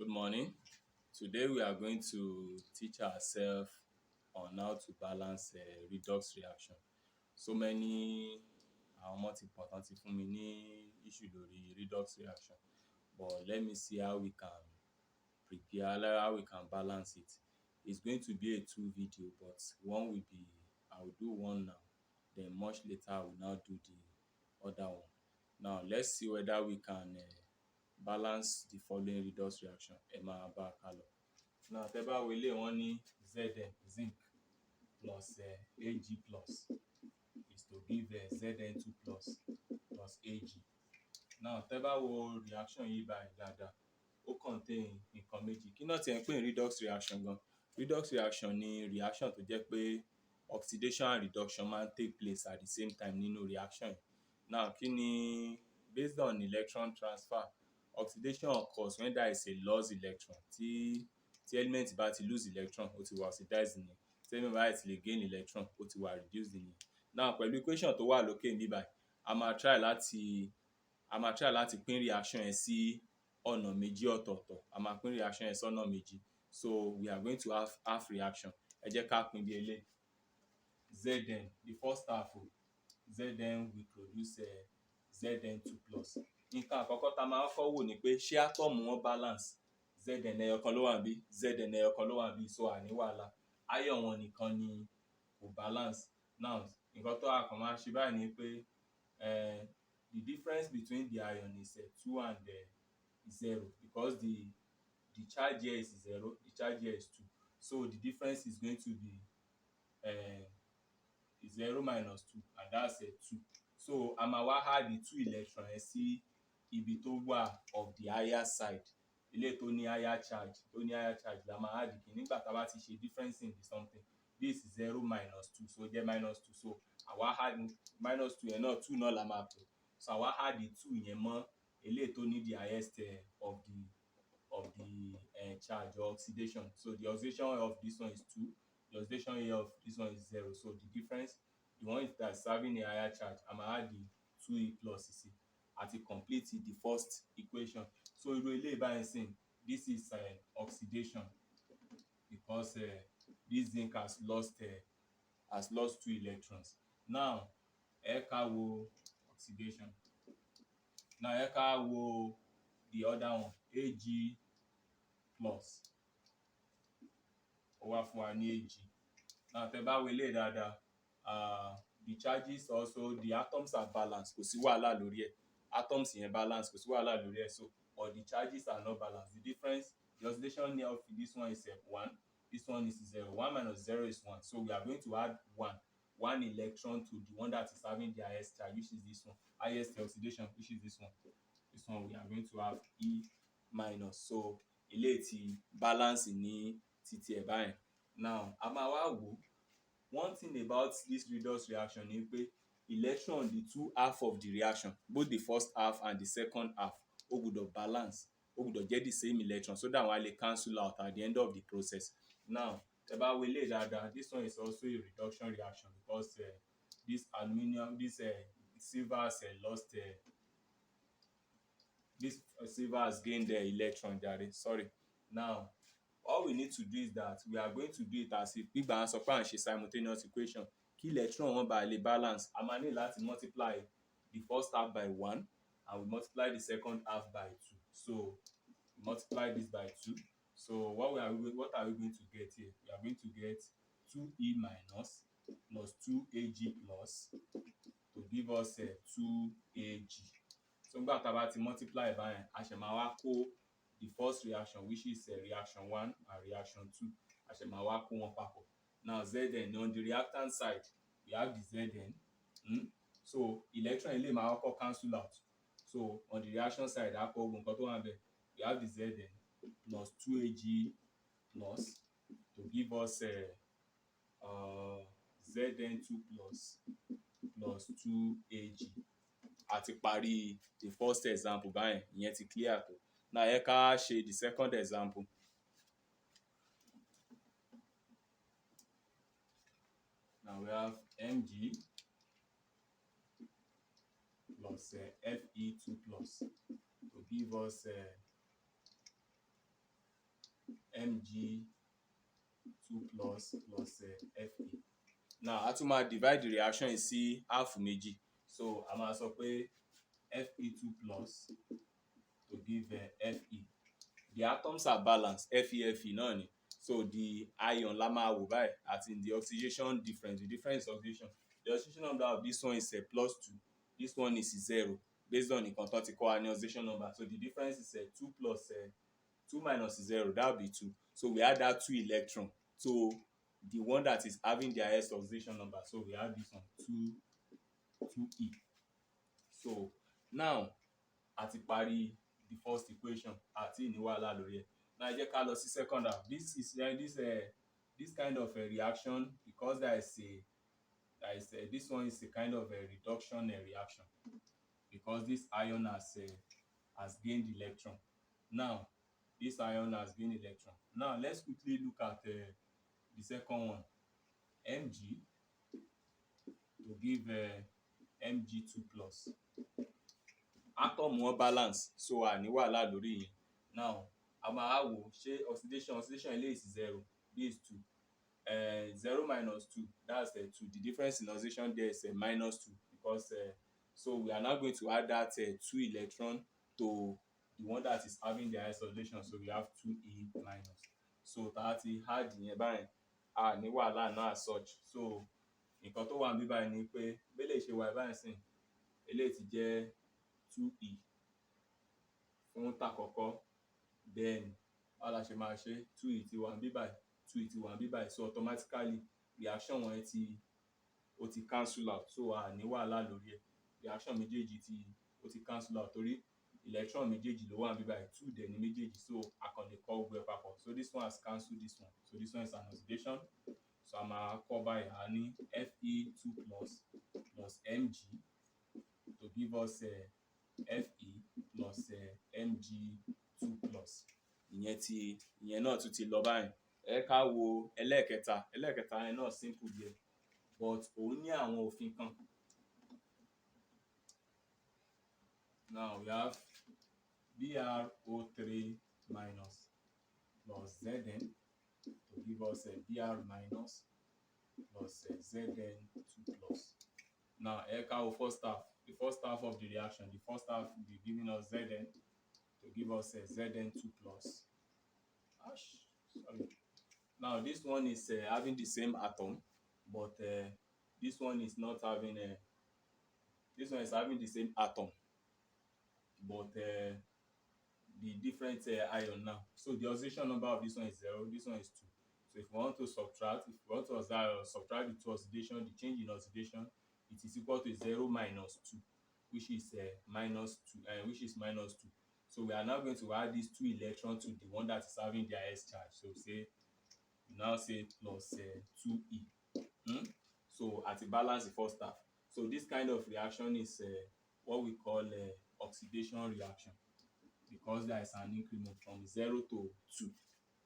Good morning. Today we are going to teach ourselves on how to balance redox reaction. So many àwọn ọmọ ti pọ̀ tán ti fún mi ní issue lórí redox reaction, but let me see how we can prepare, how we can balance it. It's going to be a 2 video, but one will be, I will do one now, then much later I will now do the other one. Now let's see whether we can balance the following redox reaction. Ẹ máa bá a ká lọ. Now tẹ́ bá wo eléyìí wọ́n ní Zn zinc plus Ag plus is to give Zn2 plus Ag. Now tẹ́ bá wo reaction yìí báyìí dáadáa, ó contain nǹkan méjì. Kí náà tiẹ̀ ń pè ní redox reaction gan? Redox reaction ni reaction tó jẹ́ pé oxidation and reduction máa ń take place at the same time nínú reaction yìí. Now kí ni based on electron transfer, oxidation occurs when there is a lost electron. Tí element bá ti lose electron, ó ti wà oxidized nìyẹn. Tí element bá ti lè gain electron, ó ti wà reduced nìyẹn. Now pẹ̀lú equation tó wà lókè níbí báyìí, a máa try láti pín reaction yẹn sí ọ̀nà méjì ọ̀tọ̀ọ̀tọ̀. A máa pín reaction yẹn sí ọ̀nà méjì. So we are going to have half reaction. Ẹ jẹ́ ká pín bí eléyìí. Zn, the first half, Zn will produce Zn2 plus. Nǹkan àkọ́kọ́ tá a máa kọ́kọ́ wò ni pé ṣé atom wọn balance. Zn ẹyọkan ló wà níbí, Zn ẹyọkan ló wà níbí, so àní wàhálà. Ion wọn nìkan ni kò balance. Now nǹkan tó a kàn máa ṣe báyìí ni pé the difference between the ion is 2 and 0, because the charge here is 0, the charge here is 2. So the difference is going to be 0 minus 2, and that's 2. So a máa wá add the 2 electron yẹn sí ibi tó wà of the higher side. Ilé tó ní higher charge la máa add kì nígbà tá a bá ti ṣe difference in the something. This is 0 minus 2, so jẹ́ minus 2. So àwa add minus 2 yẹn náà 2 náà la máa pè. So àwa add the 2 yẹn mọ́ ilé tó ní the highest of the charge or oxidation. So the oxidation of this one is 2, the oxidation here of this one is 0. So the difference, the one that's having a higher charge, I'm gonna add the 2e plus c àti complete the first equation. So irú eléyìí báyìí sìn, this is oxidation, because this zinc has lost 2 electrons. Now ẹ ká wo oxidation. Now ẹ ká wo the other one, Ag plus. Ó wá fún wa ní Ag. Now tẹ́ bá wo eléyìí dáadáa, the charges also, the atoms are balanced, kò sí wàhálà lórí ẹ̀. Atoms yẹn balance, kò sí wàhálà lórí ẹ̀. So but the charges are not balanced. The difference, the oxidation of this one is 1, this one is 0. 1 minus 0 is 1. So we are going to add 1 electron to the one that is having the highest charge, which is this one. Highest oxidation, which is this one. This one we are going to have E minus. So eléyìí ti balance ní títí ẹ̀ báyìí. Now a máa wá wò, one thing about this redox reaction ni pé electron, the two half of the reaction, both the first half and the second half, ó gbọ́dọ̀ balance, ó gbọ́dọ̀ get the same electron, so that wọ́n á lè cancel out at the end of the process. Now tẹ́ bá wo eléyìí dáadáa, this one is also a reduction reaction, because this aluminium, this silver has lost this silver has gained the electron there. Sorry. Now all we need to do is that we are going to do it as if gbígbà wọn sọ pé à ń ṣe simultaneous equation. Kí electron wọn bá lè balance, a máa ní láti multiply the first half by 1 and we multiply the second half by 2. So we multiply this by 2. So what are we going to get here? We are going to get 2e minus plus 2ag plus to give us 2ag. So nígbà tá a bá ti multiply báyẹn, a ṣe máa wá kó the first reaction, which is reaction 1 and reaction 2. A ṣe máa wá kó wọn papọ̀. Now Zn, on the reactant side, we have the Zn. So electron ilé máa kọ́kọ́ cancel out. So on the reaction side, a kó ogun nǹkan tó wà níbẹ̀. We have the Zn plus 2ag plus to give us Zn2 plus 2ag. Àti parí the first example báyẹn, ìyẹn ti clear tó. Now ẹ ká ṣe the second example. Now we have Mg plus Fe2 plus to give us Mg2 plus Fe. Now a tún máa divide the reaction yìí sí half méjì, so a máa sọ pé Fe2 plus to give Fe. The atoms are balanced, Fe náà ni, so the ion la máa wò báyìí àti the oxidation difference, the difference oxidation. The oxidation number of this one is +2, this one is 0 based on nǹkan tó ti kọ́ wa ní oxidation number, so the difference is 2 plus 2 minus 0, that will be 2. So we add that 2 electron to the one that is having the highest oxidation number, so we add this one 2E. So now a ti parí the first equation àti ní wàhálà lórí ẹ̀. Now ẹ jẹ́ ká lọ sí second half. This kind of a reaction, because this one is a kind of a reduction reaction, because this ion has gained electron. Now this ion has gained electron. Now let's quickly look at the second one, Mg to give Mg2 plus. Atom wọn balance, so a ní wàhálà lórí yẹn. Now a máa wò ṣé oxidation eléyìí is 0, this is 2. 0 minus 2, that's 2. The difference in oxidation there is -2, because so we are now going to add that 2 electron to the one that is having the highest oxidation, so we have 2E minus. So tá a ti add yẹn báyìí, a ní wàhálà náà as such. So nǹkan tó wà níbí báyìí ni pé bẹ́lẹ̀ ṣe wà báyìí sìn, eléyìí ti jẹ́ 2E fún tàkọ́kọ́, then báwo la ṣe máa ṣe, 2E ti wà níbí báyìí, 2E ti wà níbí báyìí, so automatically reaction wọn ti cancel out, so a ní wàhálà lórí ẹ̀. Reaction méjèèjì ó ti cancel out torí electron méjèèjì ló wà níbí báyìí, 2 dẹ̀ ní méjèèjì, so a kàn lè kọ gbogbo ẹ̀ papọ̀. So this one has cancelled this one, so this one is an oxidation. So a máa kọ báyìí, a ní Fe2 plus Mg to give us Fe plus Mg2 plus. Ìyẹn náà tún ti lọ báyìí. Ẹ ká wo ẹlẹ́ẹ̀kẹta yẹn náà simple díẹ̀, but òun ní àwọn òfin kan. Now we have BrO3 minus plus Zn to give us Br minus plus Zn2 plus. Now ẹ ká wo first half, the first half of the reaction, the first half will be giving us Zn to give us Zn2 plus. Sorry. Now this one is having the same atom, but this one is not having this one is having the same atom, but the different ion now. So the oxidation number of this one is 0, this one is 2. So if we want to subtract the two oxidation, the change in oxidation, it is equal to 0 minus 2, which is -2. So we are now going to add these 2 electrons to the one that is having the highest charge. So we now say plus 2E. So at a balance the first half. So this kind of reaction is what we call oxidation reaction, because there is an increment from 0 to 2.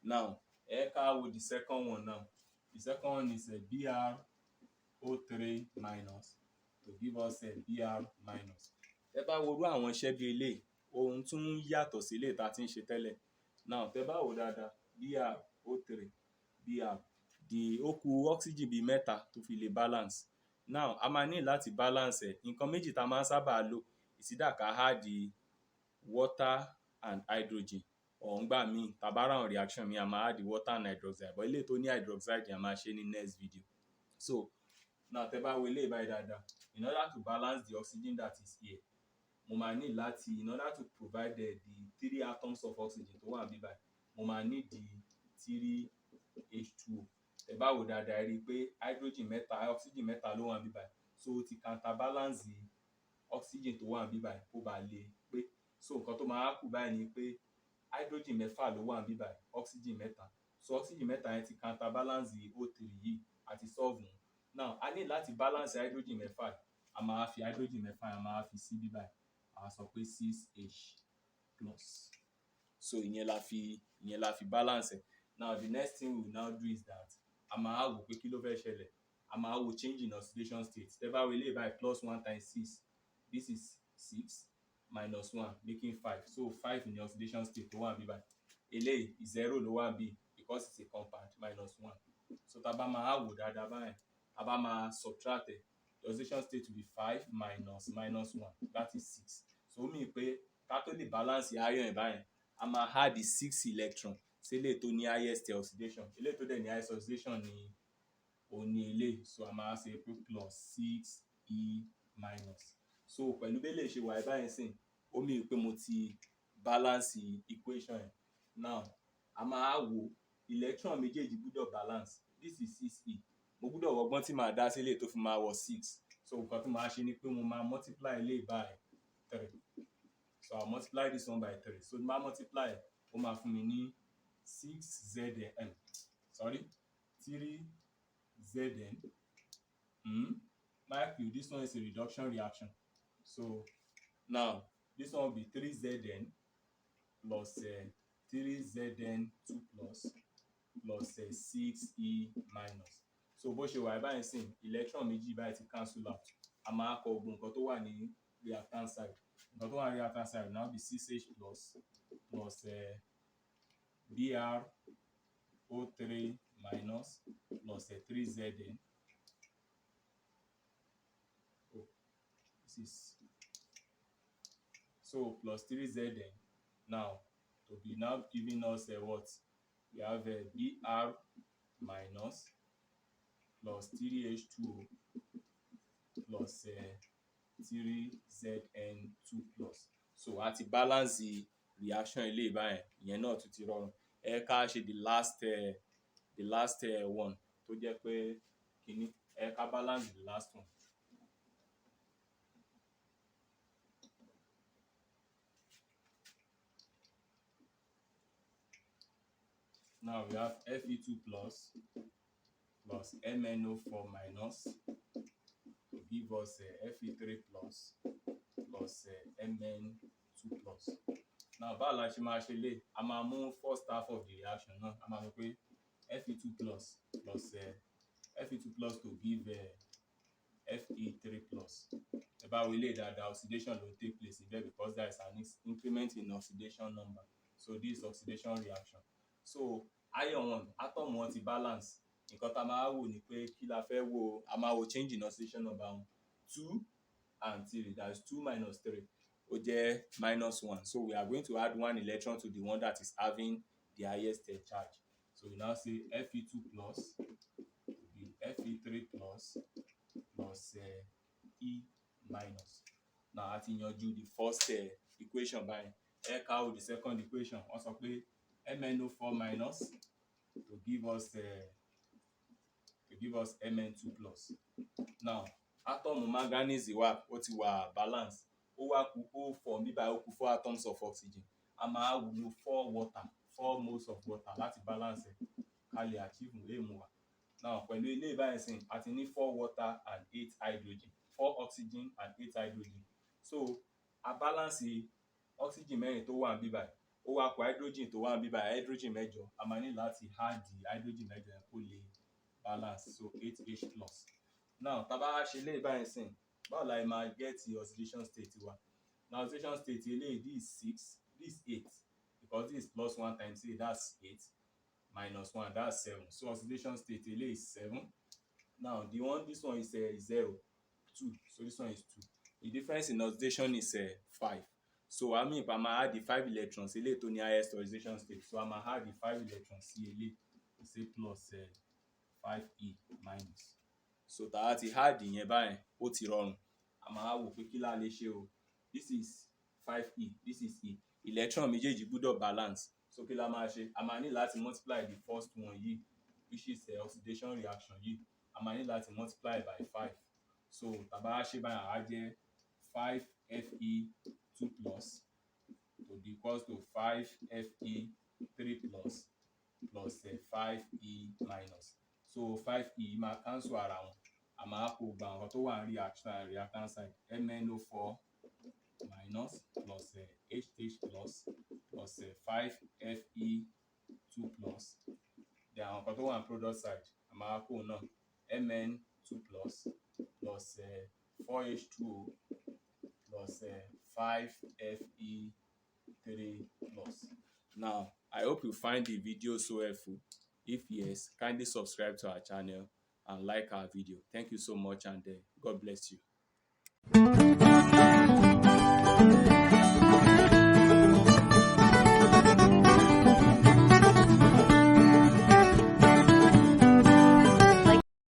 Now ẹ ká wo the second one now. The second one is BrO3 minus to give us Br minus. Tẹ́ bá wo irú àwọn iṣẹ́ bí eléyìí, ohun tún yàtọ̀ sí eléyìí tá a ti ń ṣe tẹ́lẹ̀. Now tẹ́ bá wò dáadáa, BrO3, Br, ó kù oxygen bíi mẹ́ta tó fi lè balance. Now a máa ní láti balance ẹ̀. Nǹkan méjì tá a máa ń sábà lò, ìsídà ká add water and hydrogen, or ńgbà míì tá bá ráwọn reaction míì a máa add water and hydroxide, but eléyìí tó ní hydroxide a máa ṣe ní next video. So now tẹ́ bá wo eléyìí báyìí dáadáa, in order to balance the oxygen that is here, mo máa ní láti, in order to provide the 3 atoms of oxygen tó wà níbí báyìí, mo máa ní the 3 H2O. Tẹ́ bá wò dáadáa ẹ rí i pé oxygen mẹ́ta ló wà níbí báyìí, so ó ti counterbalance the oxygen tó wà níbí báyìí kó ba lè pé. So nǹkan tó máa kù báyìí ni pé hydrogen mẹ́fà ló wà níbí báyìí, oxygen mẹ́ta. So oxygen mẹ́ta yẹn ti counterbalance the O3 yìí àti solve wọn. Now a ní láti balance hydrogen mẹ́fà, a máa fi hydrogen mẹ́fà yẹn a máa fi sí bí báyìí, a sọ pé 6H plus. So ìyẹn la fi balance ẹ̀. Now the next thing we will now do is that a máa wò pé kí ló fẹ́ ṣẹlẹ̀. A máa wò change in oxidation state. Tẹ́ bá wo eléyìí báyìí, +1 times 6, this is 6 minus 1 making 5. So 5 in the oxidation state tó wà níbí báyìí. eléyìí zero ló wà bí because it's a compound -1. So tá bá máa wò dáadáa báyìí, tá bá máa subtract ẹ̀, the oxidation state will be 5 minus -1, that is 6. So ó mean pé ká tó lè balance iron ẹ̀ báyìí, a máa add the 6 electron sí eléyìí tó ní highest oxidation. Eléyìí tó dẹ̀ ní highest oxidation ni òun ni eléyìí, so a máa ṣe pé plus 6e minus. So pẹ̀lú bí eléyìí ṣe wà báyìí sìn, ó mean pé mo ti balance equation ẹ̀. Now a máa wo electron méjèèjì gbúdọ̀ balance. This is 6e, mo gbúdọ̀ wọgbọ́n tí màá dá sí eléyìí tó fi máa wọ 6. So nǹkan tí màá ṣe ni pé mo máa multiply eléyìí by 3. So I'll multiply this one by 3. So máa multiply ẹ̀, ó máa fún mi ní 6zn, sorry, 3zn. Like you, this one is a reduction reaction. So now this one will be 3zn plus 3zn2 plus 6e minus. So bó ṣe wà báyìí sìn, electron méjì báyìí ti cancel out. A máa kọ gbogbo nǹkan tó wà ní reactant side. Nǹkan tó wà ní reactant side now be 6H plus BrO3 minus plus 3Zn. Oh, this is so plus 3Zn now to be now giving us what? We have Br minus plus 3H2O plus 3Zn2 plus. So a ti balance the reaction eléyìí báyìí, ìyẹn náà tún ti rọrùn. Ẹ ká ṣe the last one tó jẹ́ pé kíní, ẹ ká balance the last one. Now we have Fe2 plus MnO4 minus to give us Fe3 plus Mn2 plus. Now báwo la ṣe máa ṣe lè, a máa mú first half of the reaction náà, a máa sọ pé Fe2 plus to give Fe3 plus. Ẹ bá wo ilé dáadáa, oxidation ló take place ibẹ̀ because there is an increment in oxidation number. So this is oxidation reaction. So iron one, atom one ti balance. Nǹkan tá a máa wò ni pé kí la fẹ́ wò, a máa wò change in oxidation number wọn. 2 and 3, that is 2 minus 3. Ó jẹ́ -1. So we are going to add 1 electron to the one that is having the highest charge. So we now say Fe2 plus will be Fe3 plus E minus. Now a ti yanjú the first equation báyìí. Ẹ ká wo the second equation. Wọ́n sọ pé MnO4 minus to give us Mn2 plus. Now atom manganese wà, ó ti wà balance. Ó wá kù O4 bíbá, ó kù 4 atoms of oxygen. A máa lo 4 moles of water láti balance ẹ̀ ká lè achieve aim wa. Now pẹ̀lú ilé ìbáyìí sìn, a ti ní 4 water and 8 hydrogen, 4 oxygen and 8 hydrogen. So a balance oxygen mẹ́rin tó wà bíbá, ó wá kù hydrogen tó wà bíbá, hydrogen mẹ́jọ. A máa ní láti add the hydrogen mẹ́jọ yẹn kó lè balance, so 8H plus. Now tá bá ṣe ilé ìbáyìí sìn, báwo la máa get the oxidation state wa? Now oxidation state eléyìí, this is 6, this is 8, because this is plus 1 times 8, that's 8, minus 1, that's 7. So oxidation state eléyìí is 7. Now this one is 0, 2, so this one is 2. The difference in oxidation is 5. So I mean, I might add the 5 electrons eléyìí tó ní highest oxidation state. So I might add the 5 electrons sí eléyìí, we say plus 5e minus. So tá a ti add ìyẹn báyìí, ó ti rọrùn. A máa wò pé kí la lè ṣe o. This is 5e, this is e. Electron méjèèjì gbúdọ̀ balance. So kí la máa ṣe? A máa ní láti multiply the first one yìí, which is oxidation reaction yìí. A máa ní láti multiply by 5. So tá bá ṣe báyìí, á jẹ́ 5Fe2 plus to be equals to 5Fe3 plus 5e minus. So 5e máa cancel ara wọn. A máa kó gba nǹkan tó wà ní reactant side. MnO4 minus plus HH plus 5Fe2 plus. Then àwọn nǹkan tó wà ní product side, a máa kó náà Mn2 plus 4H2O plus 5Fe3 plus. Now I hope you find the video so helpful. If yes, kindly subscribe to our channel and like our video. Thank you so much, and God bless you.